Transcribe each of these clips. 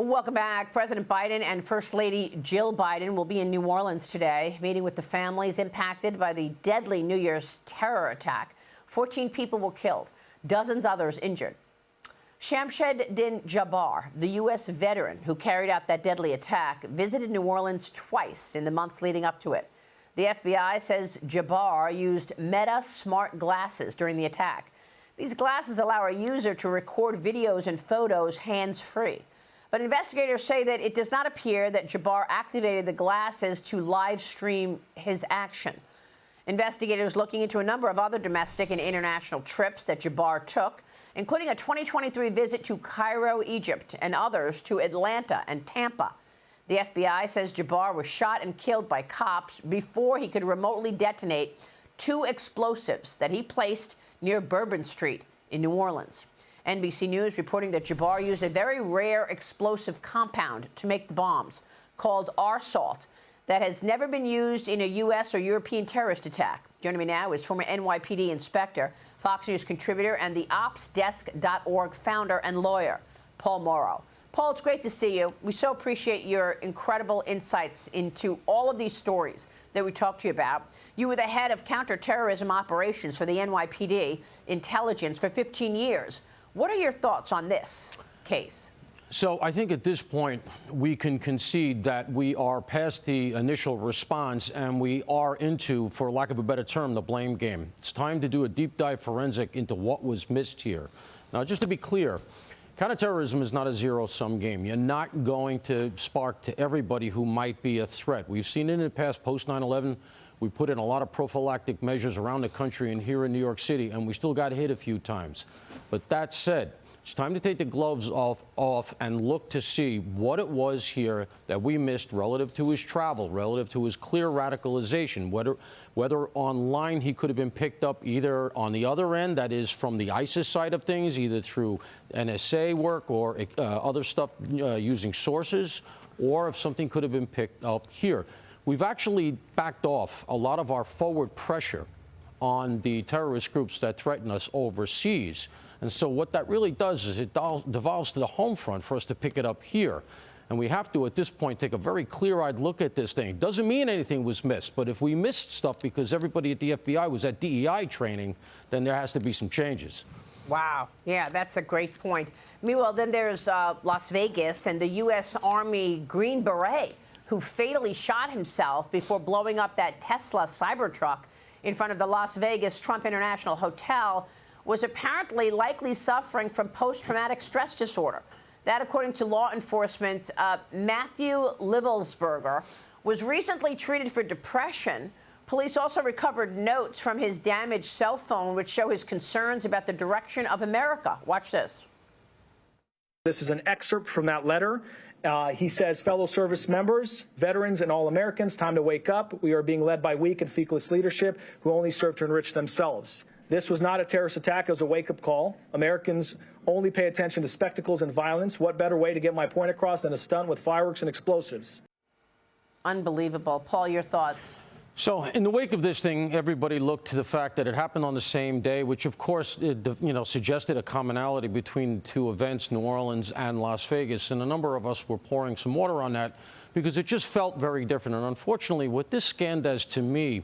Welcome back. President Biden and First Lady Jill Biden will be in New Orleans today, meeting with the families impacted by the deadly New Year's terror attack. 14 people were killed, dozens others injured. Shamsud-din Jabbar, the U.S. veteran who carried out that deadly attack, visited New Orleans twice in the months leading up to it. The FBI says Jabbar used Meta smart glasses during the attack. These glasses allow a user to record videos and photos hands-free. But investigators say that it does not appear that Jabbar activated the glasses to live stream his action. Investigators looking into a number of other domestic and international trips that Jabbar took, including a 2023 visit to Cairo, Egypt, and others to Atlanta and Tampa. The FBI says Jabbar was shot and killed by cops before he could remotely detonate 2 explosives that he placed near Bourbon Street in New Orleans. NBC News reporting that Jabbar used a very rare explosive compound to make the bombs, called R-salt, that has never been used in a U.S. or European terrorist attack. Joining me now is former NYPD inspector, Fox News contributor, and the OpsDesk.org founder and lawyer, Paul Mauro. Paul, it's great to see you. We so appreciate your incredible insights into all of these stories that we talked to you about. You were the head of counterterrorism operations for the NYPD intelligence for 15 years. What are your thoughts on this case? So I think at this point, we can concede that we are past the initial response and we are into, for lack of a better term, the blame game. It's time to do a deep dive forensic into what was missed here. Now, just to be clear, counterterrorism is not a zero-sum game. You're not going to spark to everybody who might be a threat. We've seen it in the past, post 9/11. We put in a lot of prophylactic measures around the country and here in New York City, and we still got hit a few times. But that said, it's time to take the gloves off and look to see what it was here that we missed relative to his travel, relative to his clear radicalization, whether online he could have been picked up either on the other end, that is from the ISIS side of things, either through NSA work or other stuff using sources, or if something could have been picked up here. We've actually backed off a lot of our forward pressure on the terrorist groups that threaten us overseas. And so what that really does is it devolves to the home front for us to pick it up here. And we have to, at this point, take a very clear-eyed look at this thing. Doesn't mean anything was missed, but if we missed stuff because everybody at the FBI was at DEI training, then there has to be some changes. Wow. Yeah, that's a great point. Meanwhile, then there's Las Vegas and the U.S. Army Green Beret, who fatally shot himself before blowing up that Tesla Cybertruck in front of the Las Vegas Trump International Hotel, was apparently likely suffering from post-traumatic stress disorder. That, according to law enforcement, Matthew Livelsberger was recently treated for depression. Police also recovered notes from his damaged cell phone, which show his concerns about the direction of America. Watch this. This is an excerpt from that letter. He says, fellow service members, veterans, and all Americans, time to wake up. We are being led by weak and feckless leadership who only serve to enrich themselves. This was not a terrorist attack. It was a wake-up call. Americans only pay attention to spectacles and violence. What better way to get my point across than a stunt with fireworks and explosives? Unbelievable. Paul, your thoughts? So in the wake of this thing, everybody looked to the fact that it happened on the same day, which, of course, suggested a commonality between the two events, New Orleans and Las Vegas. And a number of us were pouring some water on that because it just felt very different. And unfortunately, what this scan does to me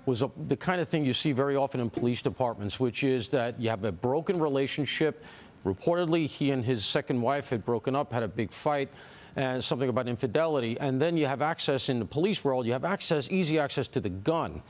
was the kind of thing you see very often in police departments, which is that you have a broken relationship. Reportedly, he and his second wife had broken up, had a big fight, and something about infidelity. And then you have access in the police world, you have access, easy access to the gun.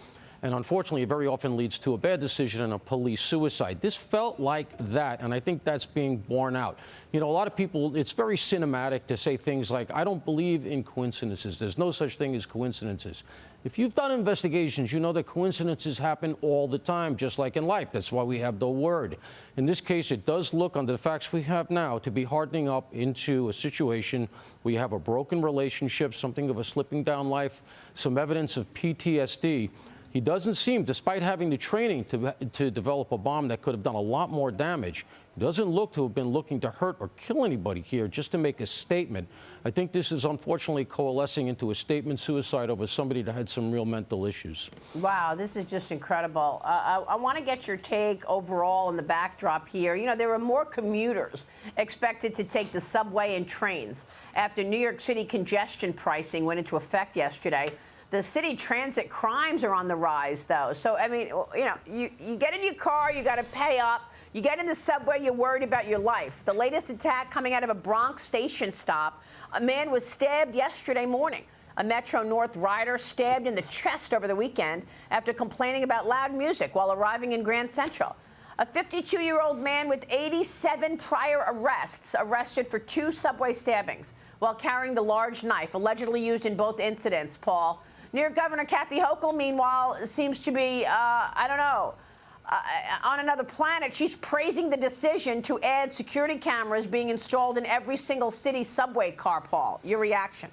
And unfortunately, it very often leads to a bad decision and a police suicide. This felt like that, and I think that's being borne out. You know, a lot of people, it's very cinematic to say things like, I don't believe in coincidences. There's no such thing as coincidences. If you've done investigations, you know that coincidences happen all the time, just like in life. That's why we have the word. In this case, it does look, under the facts we have now, to be hardening up into a situation where you have a broken relationship, something of a slipping down life, some evidence of PTSD. He doesn't seem, despite having the training to develop a bomb that could have done a lot more damage, he doesn't look to have been looking to hurt or kill anybody here, just to make a statement. I think this is unfortunately coalescing into a statement suicide over somebody that had some real mental issues. Wow, this is just incredible. I want to get your take overall in the backdrop here. You know, there are more commuters expected to take the subway and trains after New York City congestion pricing went into effect yesterday. The city transit crimes are on the rise, though. So, I mean, you know, you get in your car, you got to pay up. You get in the subway, you're worried about your life. The latest attack coming out of a Bronx station stop. A man was stabbed yesterday morning. A Metro North rider stabbed in the chest over the weekend after complaining about loud music while arriving in Grand Central. A 52-year-old man with 87 prior arrests arrested for 2 subway stabbings while carrying the large knife allegedly used in both incidents, Paul. New York Governor Kathy Hochul, meanwhile, seems to be, I don't know, on another planet. She's praising the decision to add security cameras being installed in every single city subway car, Paul. Your reaction?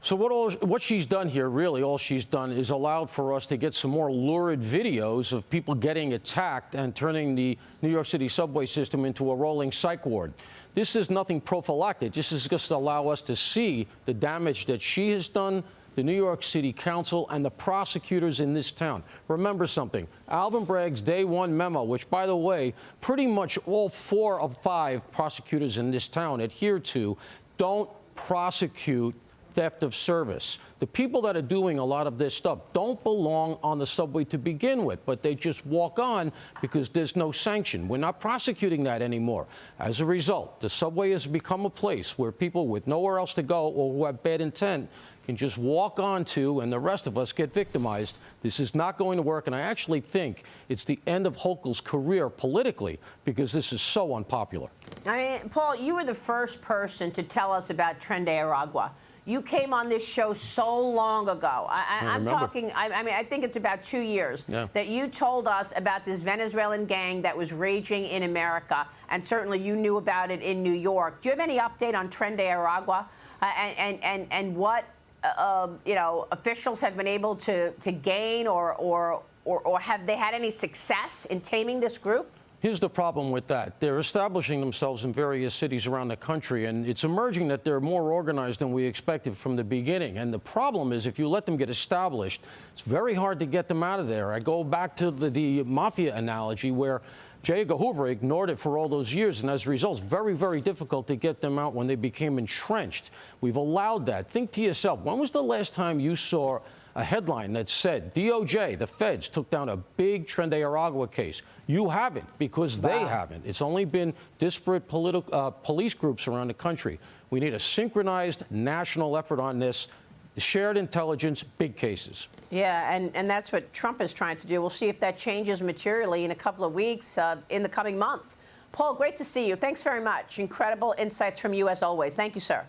So what she's done here, really, all she's done is allowed for us to get some more lurid videos of people getting attacked and turning the New York City subway system into a rolling psych ward. This is nothing prophylactic. This is just to allow us to see the damage that she has done, the New York City Council, and the prosecutors in this town. Remember something, Alvin Bragg's Day 1 memo, which, by the way, pretty much all 4 of 5 prosecutors in this town adhere to, don't prosecute theft of service. The people that are doing a lot of this stuff don't belong on the subway to begin with, but they just walk on because there's no sanction. We're not prosecuting that anymore. As a result, the subway has become a place where people with nowhere else to go or who have bad intent can just walk onto, and the rest of us get victimized. This is not going to work, and I actually think it's the end of Hochul's career politically because this is so unpopular. I mean, Paul, you were the first person to tell us about Tren de Aragua. You came on this show so long ago. I'm talking, I mean, I think it's about 2 years that you told us about this Venezuelan gang that was raging in America, and certainly you knew about it in New York. Do you have any update on Tren de Aragua and what you know, officials have been able to gain, or have they had any success in taming this group? Here's the problem with that. They're establishing themselves in various cities around the country, and it's emerging that they're more organized than we expected from the beginning. And the problem is, if you let them get established, it's very hard to get them out of there. I go back to the mafia analogy where J. Edgar Hoover ignored it for all those years, and as a result, it's very, very difficult to get them out when they became entrenched. We've allowed that. Think to yourself, when was the last time you saw a headline that said DOJ, the feds, took down a big Tren de Aragua case? You haven't, because they haven't. It's only been disparate police groups around the country. We need a synchronized national effort on this. Shared intelligence, big cases. Yeah, and that's what Trump is trying to do. We'll see if that changes materially in a couple of weeks, in the coming months. Paul, great to see you. Thanks very much. Incredible insights from you, as always. Thank you, sir.